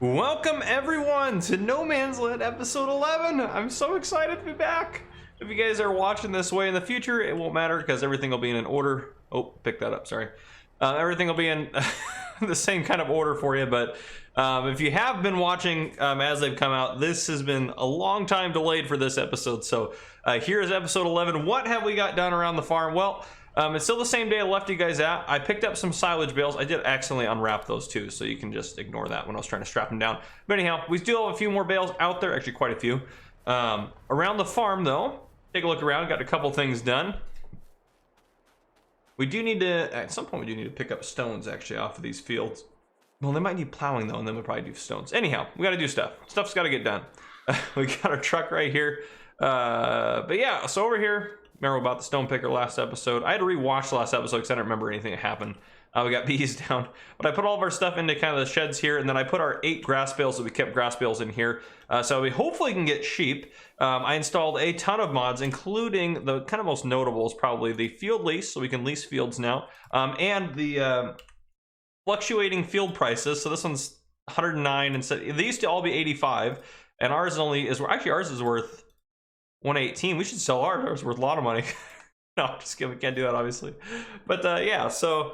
Welcome everyone to No Man's Land episode 11. I'm so excited to be back. If you guys are watching this way in the future, it won't matter because everything will be in an order. Oh, pick that up, sorry. Everything will be in the same kind of order for you, but if you have been watching as they've come out, this has been a long time delayed for this episode. So here's episode 11. What have we got done around the farm? Well, it's still the same day I left you guys at. I picked up some silage bales. I did accidentally unwrap those too, so you can just ignore that when I was trying to strap them down. But anyhow, we still have a few more bales out there, actually quite a few. Around the farm though, take a look around, got a couple things done. We do need to, at some point we do need to pick up stones actually off of these fields. Well, they might need plowing though, and then we'll probably do stones. Anyhow, we gotta do stuff. Stuff's gotta get done. We got our truck right here. But yeah, so over here, remember about the stone picker last episode. I had to rewatch the last episode because I don't remember anything that happened. We got bees down, but I put all of our stuff into kind of the sheds here, and then I put our 8 grass bales, so we kept grass bales in here, so we hopefully can get sheep. I installed a ton of mods, including the kind of most notable is probably the field lease, so we can lease fields now, and the fluctuating field prices. So this one's 109, and so they used to all be 85, and ours only is actually ours is worth 118. We should sell ours. Ours is worth a lot of money. No, just kidding. We can't do that, obviously. But yeah, so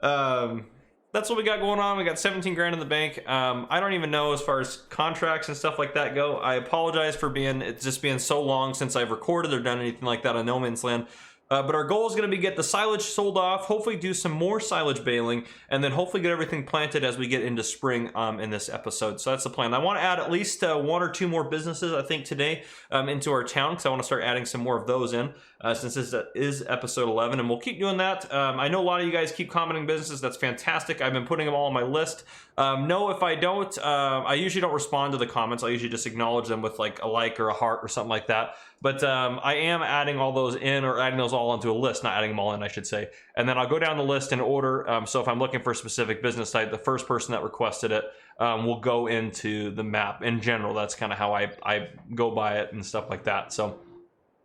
that's what we got going on. We got 17 grand in the bank. I don't even know as far as contracts and stuff like that go. I apologize for it's just being so long since I've recorded or done anything like that on No Man's Land. But our goal is going to be get the silage sold off, hopefully do some more silage baling, and then hopefully get everything planted as we get into spring in this episode. So that's the plan. I want to add at least 1 or 2 more businesses, I think, today into our town, because I want to start adding some more of those in since this is episode 11, and we'll keep doing that. I know a lot of you guys keep commenting businesses. That's fantastic. I've been putting them all on my list. No, if I don't, I usually don't respond to the comments. I usually just acknowledge them with like a like or a heart or something like that. But I am adding all those in, or adding those all onto a list, not adding them all in, I should say. And then I'll go down the list in order. So if I'm looking for a specific business site, the first person that requested it will go into the map. In general, that's kind of how I go by it and stuff like that. So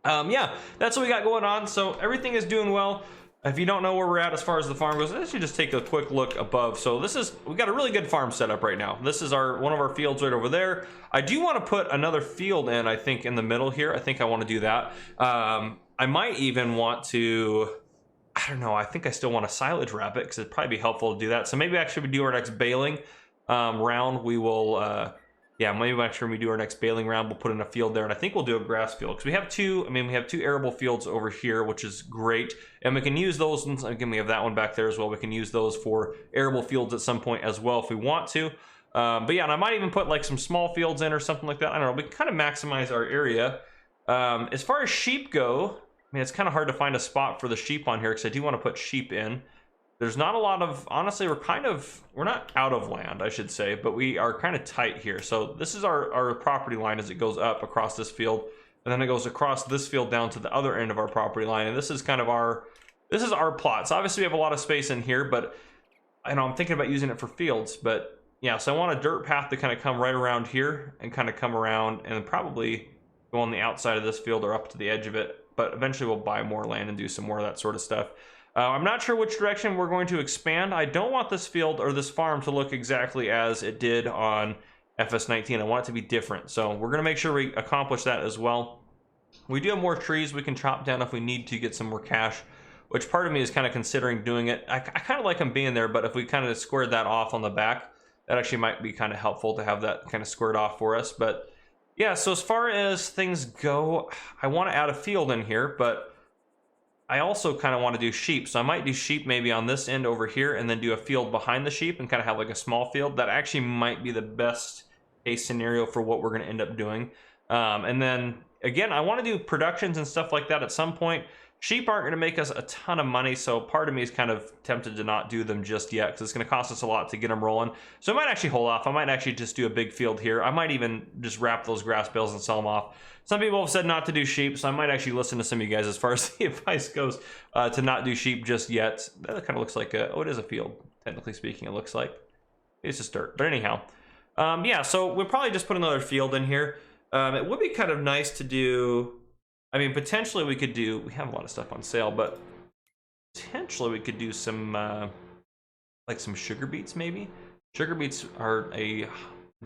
yeah, that's what we got going on. So everything is doing well. If you don't know where we're at as far as the farm goes, let's just take a quick look above. So we got a really good farm setup right now. This is one of our fields right over there. I do want to put another field in, I think, in the middle here. I think I want to do that. I might even want to, I don't know, I think I still want to silage wrap it because it'd probably be helpful to do that. So maybe actually we do our next baling round. We will, yeah, maybe actually when we do our next baling round, we'll put in a field there, and I think we'll do a grass field because we have two arable fields over here, which is great, and we can use those. And again, we have that one back there as well. We can use those for arable fields at some point as well if we want to. But yeah, and I might even put like some small fields in or something like that. I don't know. We can kind of maximize our area. As far as sheep go, I mean, it's kind of hard to find a spot for the sheep on here because I do want to put sheep in. There's not a lot of, honestly, we're not out of land, I should say, but we are kind of tight here. So this is our property line as it goes up across this field, and then it goes across this field down to the other end of our property line. And this is kind of this is our plots. Obviously we have a lot of space in here, but I know I'm thinking about using it for fields. But yeah, so I want a dirt path to kind of come right around here and kind of come around and then probably go on the outside of this field or up to the edge of it. But eventually we'll buy more land and do some more of that sort of stuff. I'm not sure which direction we're going to expand. I don't want this field or this farm to look exactly as it did on FS19. I want it to be different. So we're going to make sure we accomplish that as well. We do have more trees we can chop down if we need to get some more cash, which part of me is kind of considering doing it. I kind of like them being there, but if we kind of squared that off on the back, that actually might be kind of helpful to have that kind of squared off for us. But yeah, so as far as things go, I want to add a field in here, but I also kind of want to do sheep. So I might do sheep maybe on this end over here and then do a field behind the sheep and kind of have like a small field. That actually might be the best case scenario for what we're going to end up doing. And then again, I want to do productions and stuff like that at some point. Sheep aren't going to make us a ton of money, so part of me is kind of tempted to not do them just yet because it's going to cost us a lot to get them rolling. So I might actually hold off. I might actually just do a big field here. I might even just wrap those grass bales and sell them off. Some people have said not to do sheep, so I might actually listen to some of you guys as far as the advice goes to not do sheep just yet. That kind of looks like oh, it is a field, technically speaking, it looks like. It's just dirt. But anyhow, yeah, so we'll probably just put another field in here. It would be kind of nice to do, I mean, potentially we have a lot of stuff on sale, but potentially we could do some, like some sugar beets maybe. Sugar beets are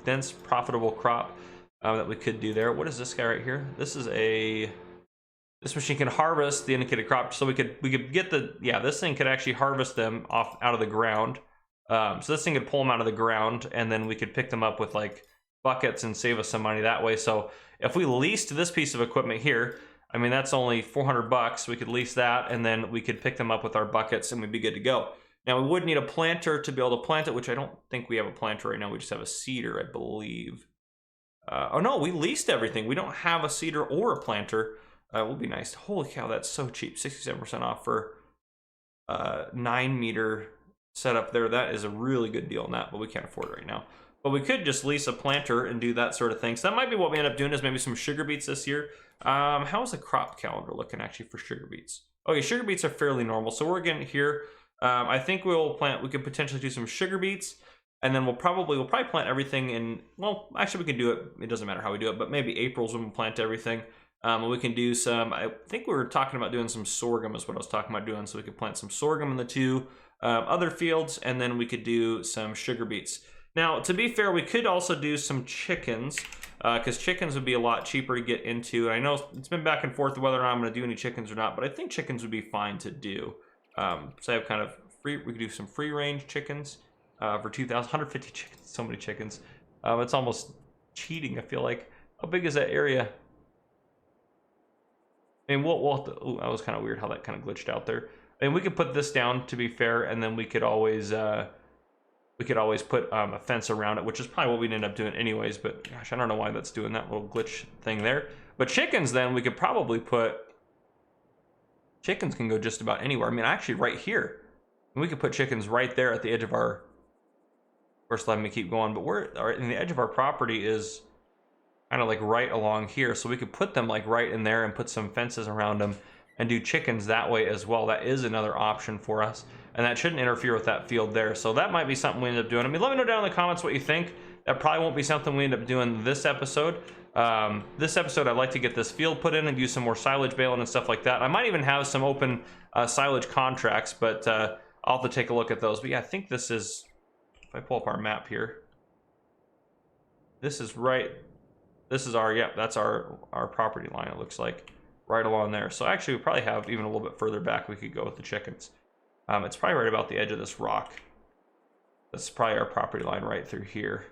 dense, profitable crop that we could do there. What is this guy right here? This is this machine can harvest the indicated crop, so we could get this thing could actually harvest them out of the ground. So this thing could pull them out of the ground, and then we could pick them up with like buckets and save us some money that way. So if we leased this piece of equipment here, I mean, that's only 400 bucks. We could lease that, and then we could pick them up with our buckets, and we'd be good to go. Now, we would need a planter to be able to plant it, which I don't think we have a planter right now. We just have a seeder, I believe. Oh no, we leased everything. We don't have a seeder or a planter. It would be nice. Holy cow, that's so cheap. 67% off for 9 meter setup there. That is a really good deal on that, but we can't afford it right now. But we could just lease a planter and do that sort of thing. So that might be what we end up doing, is maybe some sugar beets this year. How's the crop calendar looking actually for sugar beets? Okay, sugar beets are fairly normal. So we're getting here. I think we could potentially do some sugar beets, and then we'll probably plant everything in, well, actually we can do it. It doesn't matter how we do it, but maybe April's when we plant everything. We can do some, I think we were talking about doing some sorghum is what I was talking about doing. So we could plant some sorghum in the 2 other fields, and then we could do some sugar beets. Now, to be fair, we could also do some chickens, because chickens would be a lot cheaper to get into. And I know it's been back and forth whether or not I'm going to do any chickens or not, but I think chickens would be fine to do. So I have kind of we could do some free range chickens for 150 chickens, so many chickens. It's almost cheating, I feel like. How big is that area? I mean, we'll have to, ooh, that was kind of weird how that kind of glitched out there. I mean, we could put this down, to be fair, and then we could always put a fence around it, which is probably what we'd end up doing anyways. But gosh, I don't know why that's doing that little glitch thing there. But chickens, then we could probably put, chickens can go just about anywhere. I mean, actually right here, we could put chickens right there at the edge of our, first let me keep going, but in the edge of our property is kind of like right along here, so we could put them like right in there and put some fences around them and do chickens that way as well. That is another option for us, and that shouldn't interfere with that field there. So that might be something we end up doing. I mean, let me know down in the comments what you think. That probably won't be something we end up doing this episode. This episode, I'd like to get this field put in and do some more silage baling and stuff like that. I might even have some open silage contracts, but I'll have to take a look at those. But yeah, I think this is, if I pull up our map here, this is right. This is our, yep, that's our property line, it looks like, right along there. So actually, we probably have even a little bit further back we could go with the chickens. It's probably right about the edge of this rock. That's probably our property line right through here.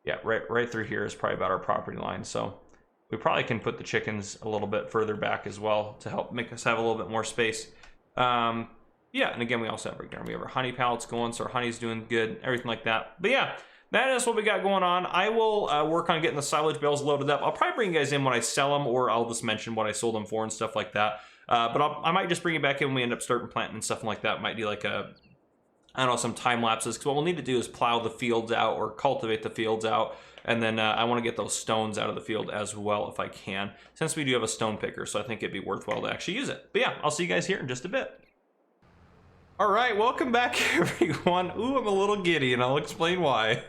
Yeah, right through here is probably about our property line. So we probably can put the chickens a little bit further back as well to help make us have a little bit more space. Yeah, and again, we also have breakdown. We have our honey pallets going, so our honey's doing good, everything like that. But yeah, that is what we got going on. I will work on getting the silage bales loaded up. I'll probably bring you guys in when I sell them, or I'll just mention what I sold them for and stuff like that. But I might just bring you back in when we end up starting planting and stuff like that. Might do like I don't know, some time lapses, because what we'll need to do is plow the fields out or cultivate the fields out. And then I want to get those stones out of the field as well if I can, since we do have a stone picker. So I think it'd be worthwhile to actually use it. But yeah, I'll see you guys here in just a bit. All right, welcome back, everyone. Ooh, I'm a little giddy, and I'll explain why.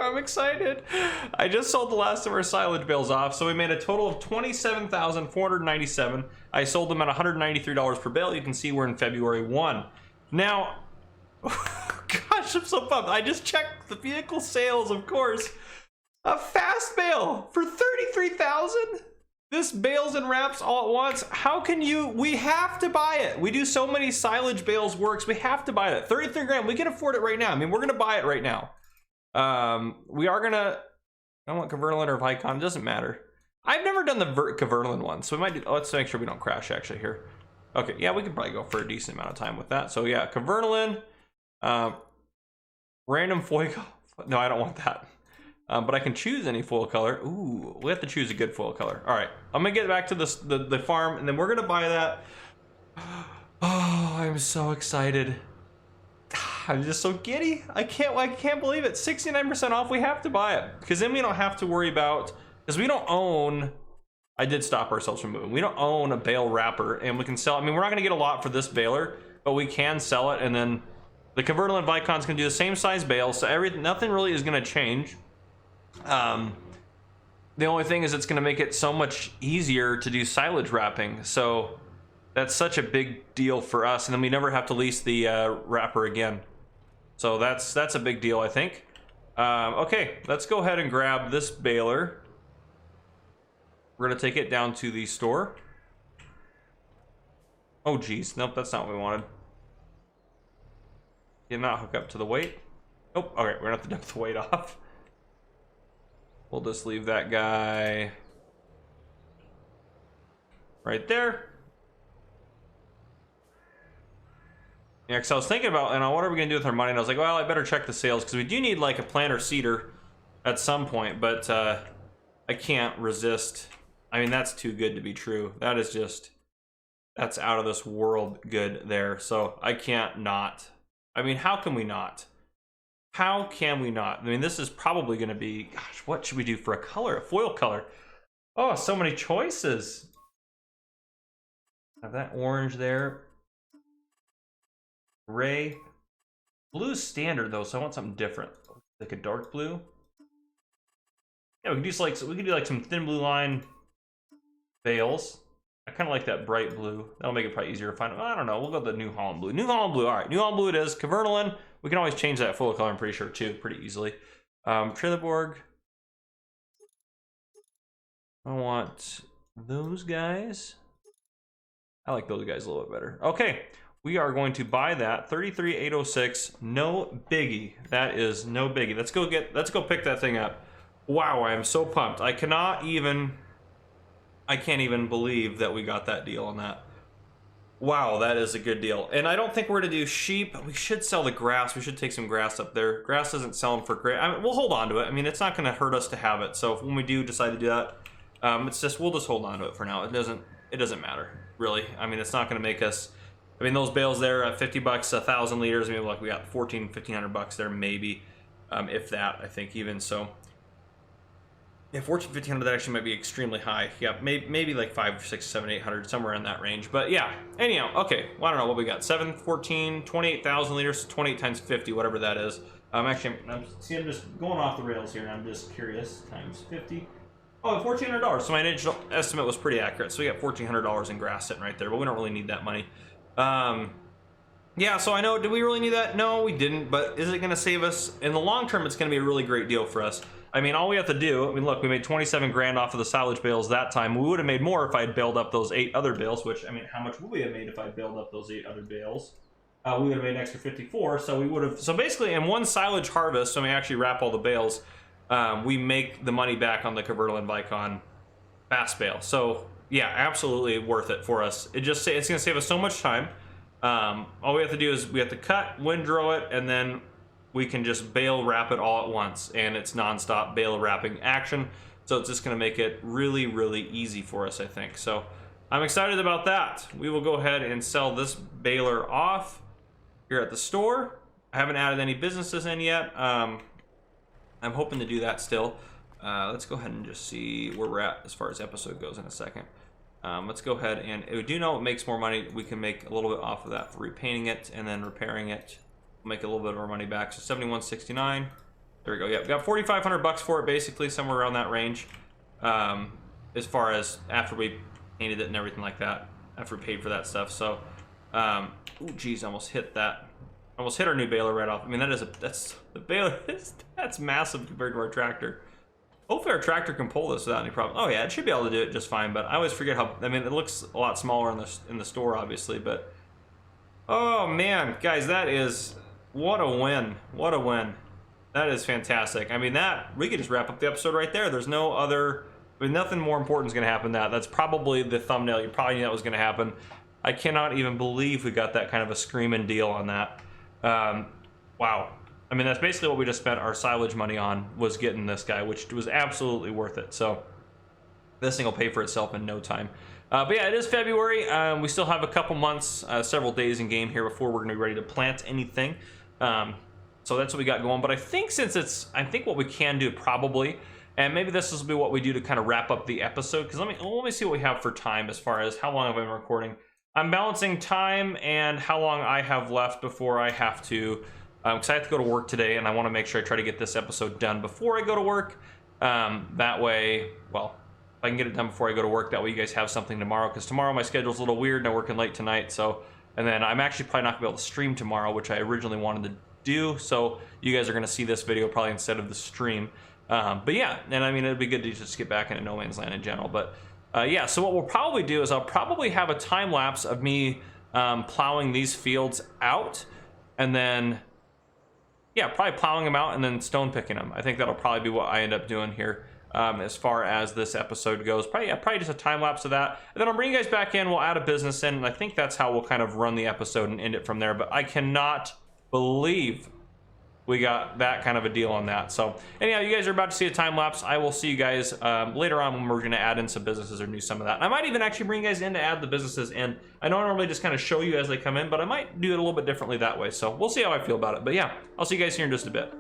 I'm excited. I just sold the last of our silage bales off, so we made a total of $27,497. I sold them at $193 per bale. You can see we're in February 1. Now, gosh, I'm so pumped. I just checked the vehicle sales, of course. A fast bale for $33,000. This bales and wraps all at once. How can you? We have to buy it. We do so many silage bales works. We have to buy it. 33 grand. We can afford it right now. I mean, we're gonna buy it right now. We are gonna. I want Kverlin or Vicon. It doesn't matter. I've never done the Kverlin one, so we might do. Oh, let's make sure we don't crash actually here. Okay, yeah, we could probably go for a decent amount of time with that. So yeah, Kverlin, random foil. No, I don't want that. But I can choose any foil color. Ooh, we have to choose a good foil color. All right, I'm gonna get back to this, the farm, and then we're gonna buy that. Oh, I'm so excited. I'm just so giddy. I can't believe it. 69% off. We have to buy it, because then we don't have to worry about, because we don't own. I did stop ourselves from moving. We don't own a bale wrapper, and we can sell. I mean, we're not gonna get a lot for this baler, but we can sell it, and then the Kverlin Vicon's gonna do the same size bale, so nothing really is gonna change. The only thing is it's going to make it so much easier to do silage wrapping, so that's such a big deal for us, and then we never have to lease the wrapper again, so that's a big deal, I think. Okay, let's go ahead and grab this baler. We're gonna take it down to the store. Oh geez, nope, that's not what we wanted. Did not hook up to the weight. Nope, okay, we're gonna have to dump the weight off. We'll just leave that guy right there. Yeah, because I was thinking about, what are we gonna do with our money? And I was like, well, I better check the sales because we do need like a planter seeder at some point, but I can't resist. I mean, that's too good to be true. That is just, that's out of this world good there. So I can't not. I mean, how can we not? How can we not? I mean, this is probably going to be, gosh, what should we do for a color? A foil color. Oh, so many choices. Have that orange there. Gray. Blue's standard though, so I want something different. Like a dark blue. Yeah, we can do like, we can do like some thin blue line bales. I kind of like that bright blue. That'll make it probably easier to find. Well, I don't know. We'll go with the New Holland blue. New Holland blue. All right, New Holland blue it is. Cavernaland. We can always change that full color, I'm pretty sure, too, pretty easily. Trelleborg. I want those guys. I like those guys a little bit better. Okay, we are going to buy that. 33,806. No biggie. That is no biggie. Let's go pick that thing up. Wow, I am so pumped. I can't even believe that we got that deal on that. Wow, that is a good deal. And I don't think we're gonna do sheep. We should sell the grass. We should take some grass up there. Grass doesn't sell them for great. I mean, we'll hold on to it. I mean, it's not gonna hurt us to have it. So when we do decide to do that, we'll just hold on to it for now. It doesn't matter really. I mean, it's not gonna make us. I mean, those bales there at 50 bucks, 1,000 liters. I mean, like we got 1,500 bucks there, maybe, if that. I think even so. Yeah, 1,500 that actually might be extremely high. Yeah, maybe like 5, 6, 7, 800, somewhere in that range. But yeah, anyhow, okay. Well, I don't know what we got. 7, 14, 28,000 liters, 28 times 50, whatever that is. Actually, I'm just going off the rails here, and I'm just curious. Times 50. Oh, $1,400. So my initial estimate was pretty accurate. So we got $1,400 in grass sitting right there, but we don't really need that money. Yeah, so I know, did we really need that? No, we didn't, but is it going to save us? In the long term, it's going to be a really great deal for us. I mean, all we have to do, I mean, look, we made 27 grand off of the silage bales that time. We would have made more if I had bailed up those 8 other bales, which, I mean, how much would we have made if I bailed up those 8 other bales? We would have made an extra 54, so we would have, so basically in one silage harvest, so we actually wrap all the bales, we make the money back on the Cavernaland Vicon fast bale. So, yeah, absolutely worth it for us. It's going to save us so much time. All we have to do is we have to cut, windrow it, and then we can just bale wrap it all at once, and it's non-stop bale wrapping action. So it's just going to make it really, really easy for us, I think. So I'm excited about that. We will go ahead and sell this baler off here at the store. I haven't added any businesses in yet. I'm hoping to do that still. Let's go ahead and just see where we're at as far as episode goes in a second. Let's go ahead and we do know it makes more money. We can make a little bit off of that for repainting it and then repairing it. Make a little bit of our money back. So 71.69. There we go. Yeah, we got 4,500 bucks for it, basically somewhere around that range. As far as after we painted it and everything like that, after we paid for that stuff. So, oh geez, almost hit that. Almost hit our new baler right off. I mean, that's the baler. That's massive compared to our tractor. Hopefully our tractor can pull this without any problem. Oh yeah, it should be able to do it just fine. But I always forget how. I mean, it looks a lot smaller in the store, obviously, but. Oh man, guys, that is. What a win. What a win. That is fantastic. I mean, we could just wrap up the episode right there. There's no other, I mean, nothing more important is going to happen than that. That's probably the thumbnail. You probably knew that was going to happen. I cannot even believe we got that kind of a screaming deal on that. Wow. I mean, that's basically what we just spent our silage money on, was getting this guy, which was absolutely worth it. So this thing will pay for itself in no time. But yeah, it is February. We still have a couple months, several days in game here before we're going to be ready to plant anything. So that's what we got going. But I think I think what we can do probably, and maybe this will be what we do to kind of wrap up the episode. Because let me see what we have for time as far as how long have I been recording. I'm balancing time and how long I have left before I have to, because I have to go to work today, and I want to make sure I try to get this episode done before I go to work. That way, well, if I can get it done before I go to work, that way you guys have something tomorrow. Because tomorrow my schedule's a little weird and I'm working late tonight. So, and then I'm actually probably not gonna be able to stream tomorrow, which I originally wanted to do. So you guys are going to see this video probably instead of the stream. But yeah, and I mean, it'd be good to just get back into No Man's Land in general. But yeah, so what we'll probably do is I'll probably have a time lapse of me plowing these fields out, and then yeah, probably plowing them out and then stone picking them. I think that'll probably be what I end up doing here as far as this episode goes. Probably just a time lapse of that, and then I'll bring you guys back in. We'll add a business in, and I think that's how we'll kind of run the episode and end it from there. But I cannot believe we got that kind of a deal on that. So anyhow, you guys are about to see a time lapse. I will see you guys later on when we're going to add in some businesses or do some of that. And I might even actually bring you guys in to add the businesses in. I don't normally just kind of show you as they come in, but I might do it a little bit differently that way. So we'll see how I feel about it. But yeah, I'll see you guys here in just a bit.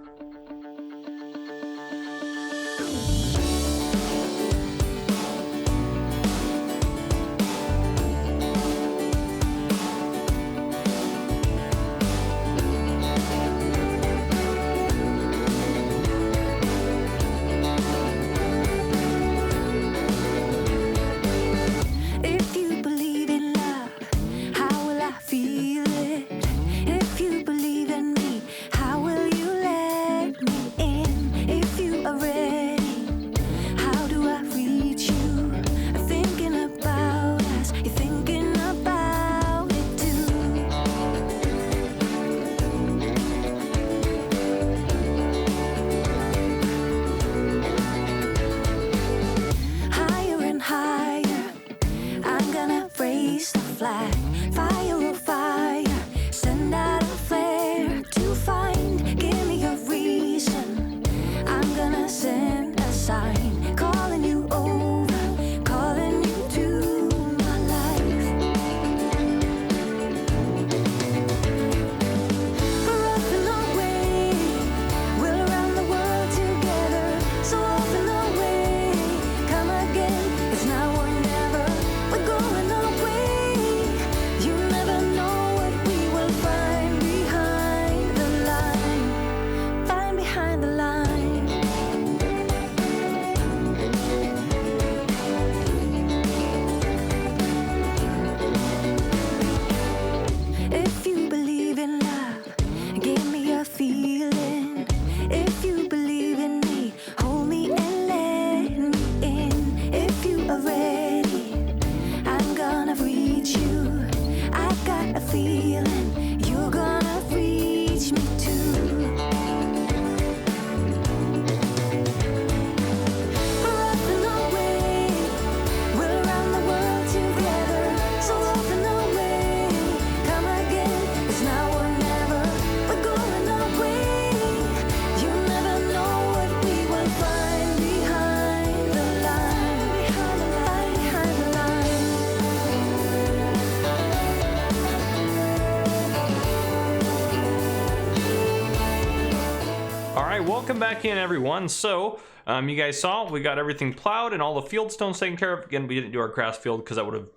Welcome back in, everyone. So you guys saw we got everything plowed and all the field stones taken care of. Again, we didn't do our grass field because that would have,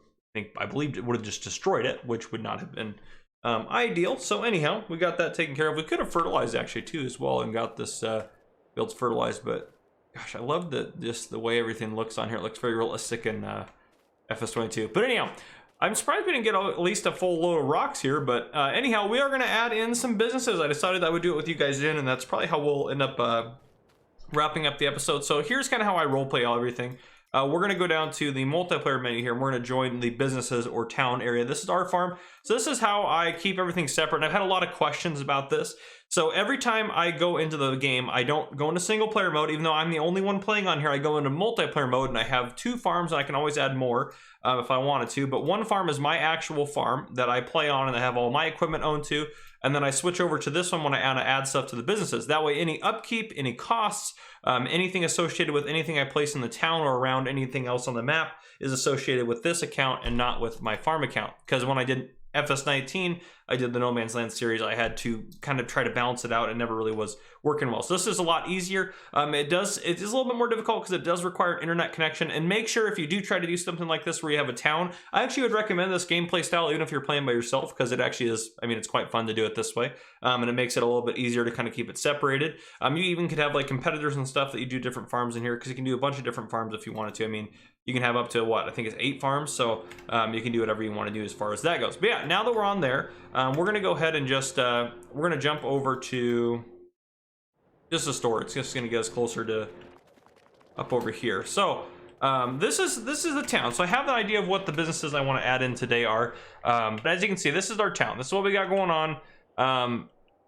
I believed it would have just destroyed it, which would not have been ideal. So anyhow, we got that taken care of. We could have fertilized actually too as well and got this fields fertilized, but gosh, I love just the way everything looks on here. It looks very realistic in FS22. But anyhow, I'm surprised we didn't get at least a full load of rocks here, but anyhow, we are going to add in some businesses. I decided I would do it with you guys in, and that's probably how we'll end up wrapping up the episode. So here's kind of how I roleplay all everything. We're going to go down to the multiplayer menu here, and we're going to join the businesses or town area. This is our farm. So this is how I keep everything separate, and I've had a lot of questions about this. So every time I go into the game, I don't go into single player mode, even though I'm the only one playing on here. I go into multiplayer mode, and I have 2 farms, and I can always add more if I wanted to. But one farm is my actual farm that I play on, and I have all my equipment owned to. And then I switch over to this one when I want to add stuff to the businesses. That way, any upkeep, any costs, anything associated with anything I place in the town or around anything else on the map is associated with this account and not with my farm account. Because when I did FS19, I did the No Man's Land series, I had to kind of try to balance it out. It never really was working well. So this is a lot easier. It is a little bit more difficult because it does require internet connection. And make sure if you do try to do something like this where you have a town, I actually would recommend this gameplay style even if you're playing by yourself, because it actually is, I mean, it's quite fun to do it this way. And it makes it a little bit easier to kind of keep it separated. You even could have like competitors and stuff that you do different farms in here, because you can do a bunch of different farms if you wanted to. I mean, you can have up to what I think is 8 farms, so you can do whatever you want to do as far as that goes. But yeah, now that we're on there, we're gonna go ahead and just we're gonna jump over to just a store. It's just gonna get us closer to up over here. So this is the town. So I have an idea of what the businesses I want to add in today are. But as you can see, this is our town. This is what we got going on.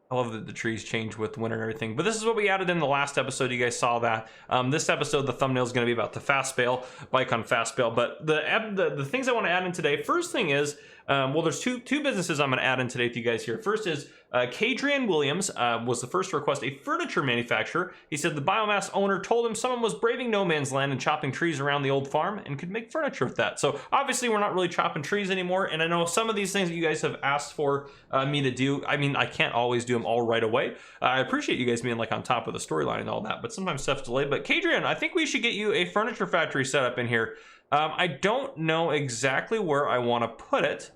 I love that the trees change with winter and everything, but this is what we added in the last episode. You guys saw that. This episode, the thumbnail is going to be about the fast bale, bike on fast bale. But the things I want to add in today. First thing is, well, there's two businesses I'm going to add in today for you guys here. First is Kadrian Williams was the first to request a furniture manufacturer. He said the biomass owner told him someone was braving no man's land and chopping trees around the old farm and could make furniture with that. So obviously we're not really chopping trees anymore. And I know some of these things that you guys have asked for me to do, I mean, I can't always do them all right away. I appreciate you guys being like on top of the storyline and all that, but sometimes stuff's delayed. But Kadrian, I think we should get you a furniture factory set up in here. I don't know exactly where I want to put it.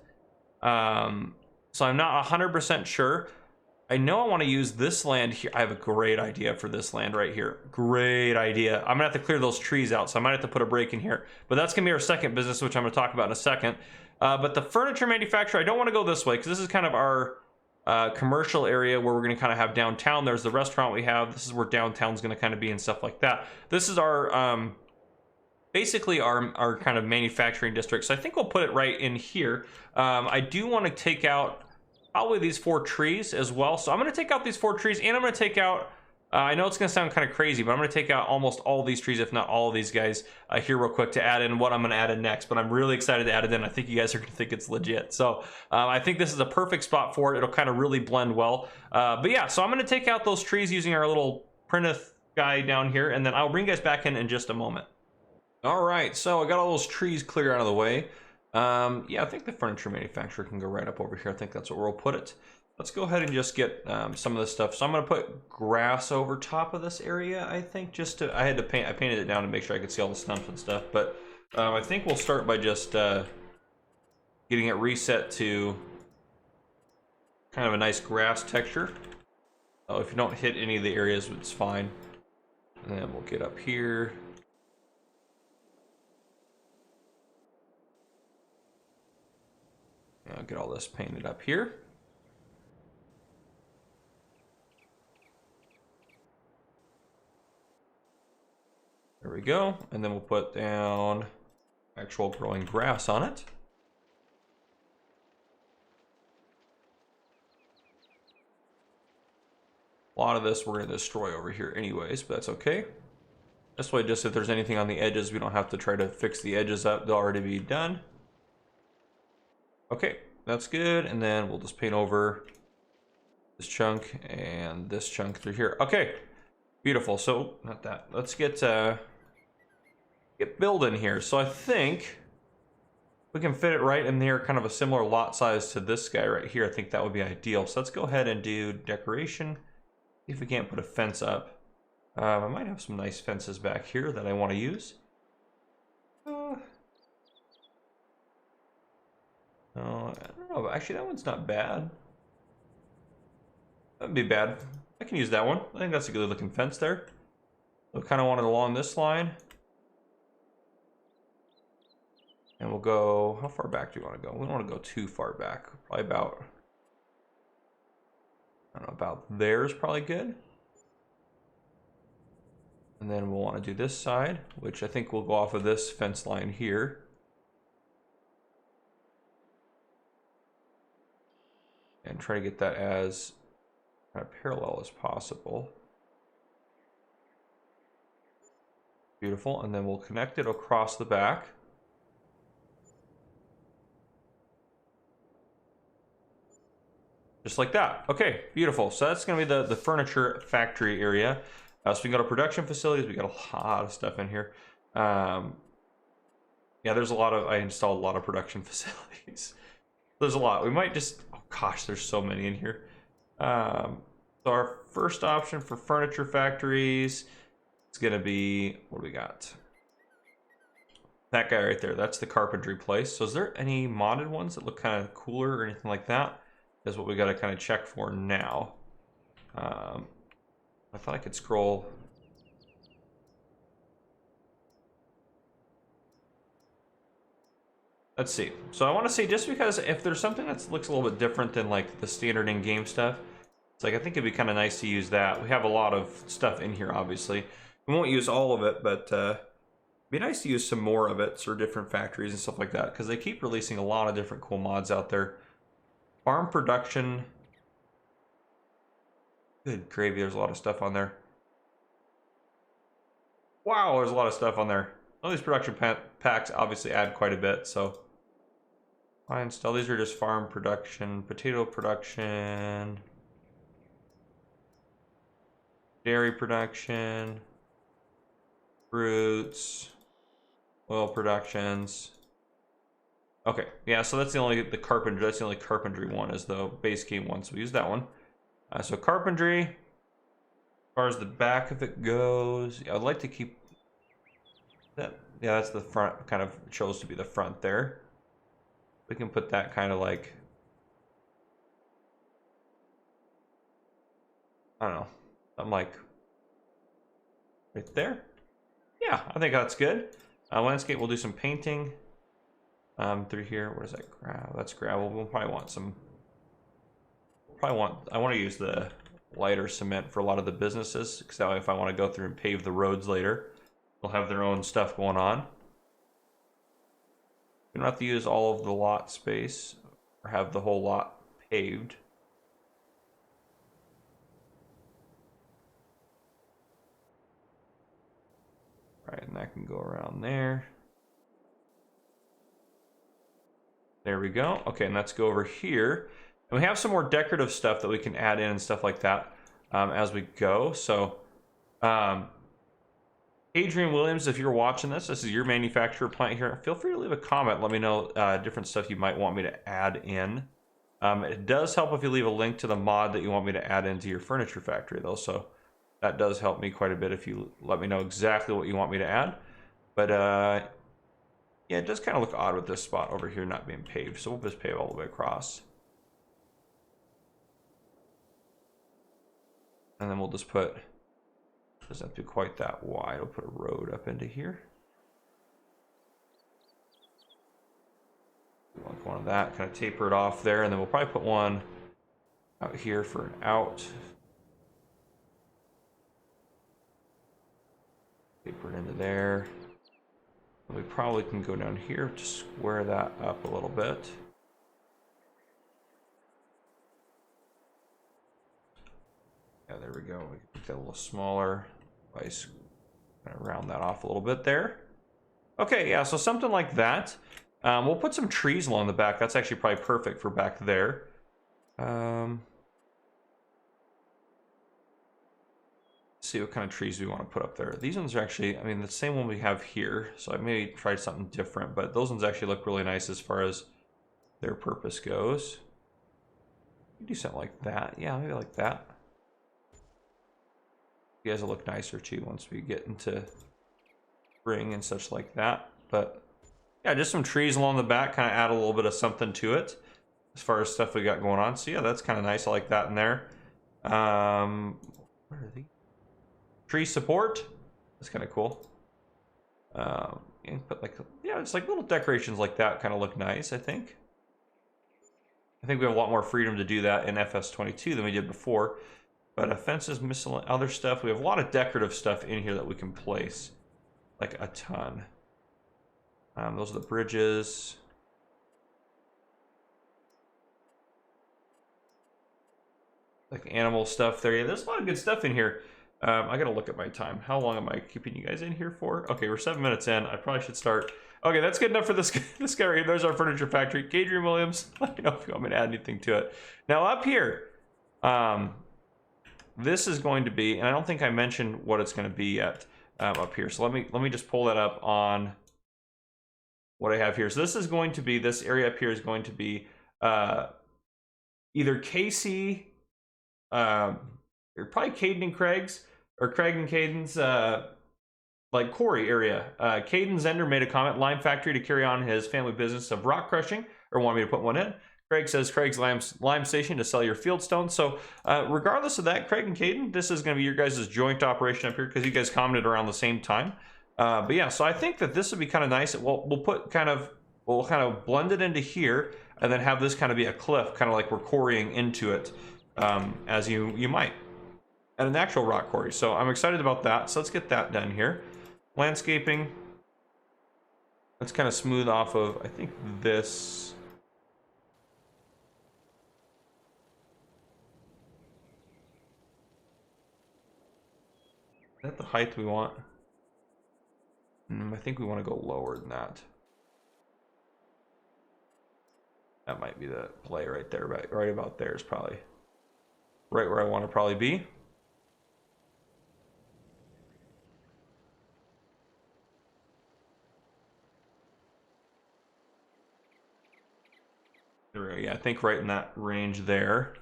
So I'm not 100% sure. I know I want to use this land here. I have a great idea for this land right here. Great idea. I'm gonna have to clear those trees out, so I might have to put a break in here. But that's gonna be our second business, which I'm gonna talk about in a second. But the furniture manufacturer, I don't want to go this way because this is kind of our commercial area where we're gonna kind of have downtown. There's the restaurant we have. This is where downtown's gonna kind of be and stuff like that. This is our basically our kind of manufacturing district. So I think we'll put it right in here. I do want to take out probably these 4 trees as well. So I'm going to take out these 4 trees, and I'm going to take out, I know it's going to sound kind of crazy, but I'm going to take out almost all these trees, if not all of these guys here real quick to add in what I'm going to add in next. But I'm really excited to add it in. I think you guys are going to think it's legit. So I think this is a perfect spot for it. It'll kind of really blend well. But yeah, so I'm going to take out those trees using our little Printh guy down here, and then I'll bring you guys back in just a moment. All right, so I got all those trees clear out of the way. Yeah, I think the furniture manufacturer can go right up over here. I think that's where we'll put it. Let's go ahead and just get some of this stuff. So I'm going to put grass over top of this area, I think, just to, I painted it down to make sure I could see all the stumps and stuff. But I think we'll start by just getting it reset to kind of a nice grass texture. If you don't hit any of the areas, it's fine. And then we'll get up here. I'll get all this painted up here. There we go. And then we'll put down actual growing grass on it. A lot of this we're going to destroy over here anyways, but that's okay. This way, just if there's anything on the edges, we don't have to try to fix the edges up. They'll already be done. Okay, that's good. And then we'll just paint over this chunk and this chunk through here. Okay, beautiful. So not that. Let's get building here. So I think we can fit it right in there, kind of a similar lot size to this guy right here. I think that would be ideal. So let's go ahead and do decoration. See if we can't put a fence up. I might have some nice fences back here that I want to use. I don't know. Actually, that one's not bad. That'd be bad. I can use that one. I think that's a good looking fence there. So kind of want it along this line. And we'll go, how far back do you want to go? We don't want to go too far back. Probably about, I don't know, about there is probably good. And then we'll want to do this side, which I think will go off of this fence line here. And try to get that as kind of parallel as possible. Beautiful. And then we'll connect it across the back. Just like that. Okay, beautiful. So that's going to be the furniture factory area. So we can go to production facilities. We got a lot of stuff in here. Yeah, there's a lot of, I installed a lot of production facilities. There's a lot. We might just, oh gosh, there's so many in here. So our first option for furniture factories is going to be, what do we got? That guy right there. That's the carpentry place. So is there any modded ones that look kind of cooler or anything like that? That's what we got to kind of check for now. I thought I could scroll. Let's see. So I want to see, just because if there's something that looks a little bit different than like the standard in-game stuff, it's like I think it'd be kind of nice to use that. We have a lot of stuff in here, obviously. We won't use all of it, but it'd be nice to use some more of it for different factories and stuff like that, because they keep releasing a lot of different cool mods out there. Farm production. Good gravy, there's a lot of stuff on there. Wow, there's a lot of stuff on there. All these production packs obviously add quite a bit, so fine. Still, these are just farm production, potato production, dairy production, fruits, oil productions. Okay, yeah, so that's the only carpentry one is the base game one, so we use that one. So carpentry, as far as the back of it goes, I'd like to keep that. Yeah, that's the front, kind of chose to be the front there. We can put that kind of like, I don't know, something like right there. Yeah, I think that's good. Landscape, we'll do some painting through here. What is that? That's gravel. We'll probably want some. I want to use the lighter cement for a lot of the businesses, because that way if I want to go through and pave the roads later, they'll have their own stuff going on. You don't have to use all of the lot space or have the whole lot paved. All right, and that can go around there. There we go. Okay, and let's go over here. And we have some more decorative stuff that we can add in and stuff like that as we go. So, Adrian Williams, if you're watching this is your manufacturer plant here. Feel free to leave a comment. Let me know different stuff you might want me to add in. It does help if you leave a link to the mod that you want me to add into your furniture factory, though. So that does help me quite a bit if you let me know exactly what you want me to add. But yeah, it does kind of look odd with this spot over here not being paved. So we'll just pave all the way across. And then we'll just put, doesn't have to be quite that wide. We'll put a road up into here. Like one of that, kind of taper it off there. And then we'll probably put one out here for an out. Taper it into there. And we probably can go down here to square that up a little bit. Yeah, there we go. We can make that a little smaller. Nice. Kind of round that off a little bit there. Okay, yeah, so something like that. We'll put some trees along the back. That's actually probably perfect for back there. Let's see what kind of trees we want to put up there. These ones are actually, I mean, the same one we have here. So I may try something different, but those ones actually look really nice as far as their purpose goes. Do something like that. Yeah, maybe like that. You guys will look nicer too once we get into spring and such like that. But yeah, just some trees along the back, kind of add a little bit of something to it as far as stuff we got going on. So yeah, that's kind of nice. I like that in there. Where are they? Tree support. That's kind of cool. And put like, yeah, it's like little decorations like that kind of look nice, I think. I think we have a lot more freedom to do that in FS22 than we did before. But fences, miscellaneous other stuff. We have a lot of decorative stuff in here that we can place. Like a ton. Those are the bridges. Like animal stuff there. Yeah, there's a lot of good stuff in here. I gotta look at my time. How long am I keeping you guys in here for? Okay, we're 7 minutes in. I probably should start. Okay, that's good enough for this guy right here. There's our furniture factory. Adrian Williams. Let me know if you want me to add anything to it. Now up here, this is going to be, and I don't think I mentioned what it's going to be yet up here. So let me just pull that up on what I have here. So this is going to be, this area up here is going to be either KC, or probably Caden and Craig's, or Craig and Caden's like quarry area. Caden Zender made a comment, lime factory to carry on his family business of rock crushing, or wanted me to put one in. Craig says Craig's lime station to sell your field stones. So regardless of that, Craig and Caden, this is going to be your guys' joint operation up here because you guys commented around the same time. But yeah, so I think that this would be kind of nice. We'll we'll kind of blend it into here, and then have this kind of be a cliff, kind of like we're quarrying into it, as you might at an actual rock quarry. So I'm excited about that. So let's get that done here. Landscaping. Let's kind of smooth off of, I think, this. Is that the height we want? I think we want to go lower than that. That might be the play right there, right about there is probably right where I want to probably be. There we go. Yeah, I think right in that range there.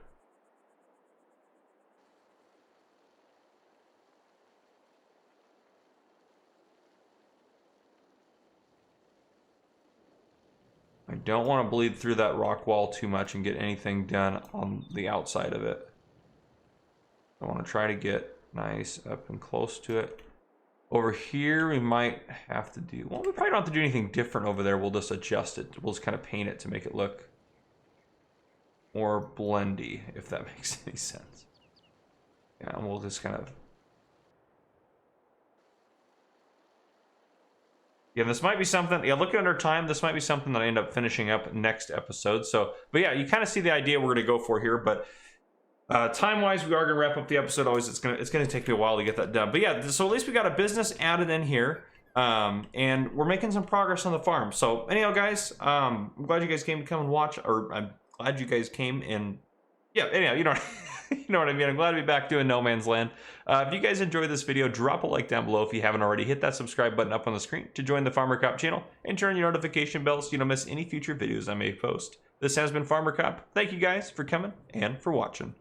I don't want to bleed through that rock wall too much and get anything done on the outside of it. I want to try to get nice up and close to it. Over here, we might have to do, well, we probably don't have to do anything different over there. We'll just adjust it. We'll just kind of paint it to make it look more blendy, if that makes any sense. Yeah, and we'll just kind of, yeah, this might be something, yeah, looking under time, this might be something that I end up finishing up next episode. So, but yeah, you kind of see the idea we're going to go for here, but time-wise, we are going to wrap up the episode. Always, it's gonna take me a while to get that done. But yeah, so at least we got a business added in here, and we're making some progress on the farm. So anyhow, guys, I'm glad you guys came to come and watch, or I'm glad you guys came and, yeah, anyhow, you know, you know what I mean. I'm glad to be back doing No Man's Land. If you guys enjoyed this video, drop a like down below if you haven't already. Hit that subscribe button up on the screen to join the Farmer Cop channel, and turn your notification bell so you don't miss any future videos I may post. This has been Farmer Cop. Thank you guys for coming and for watching.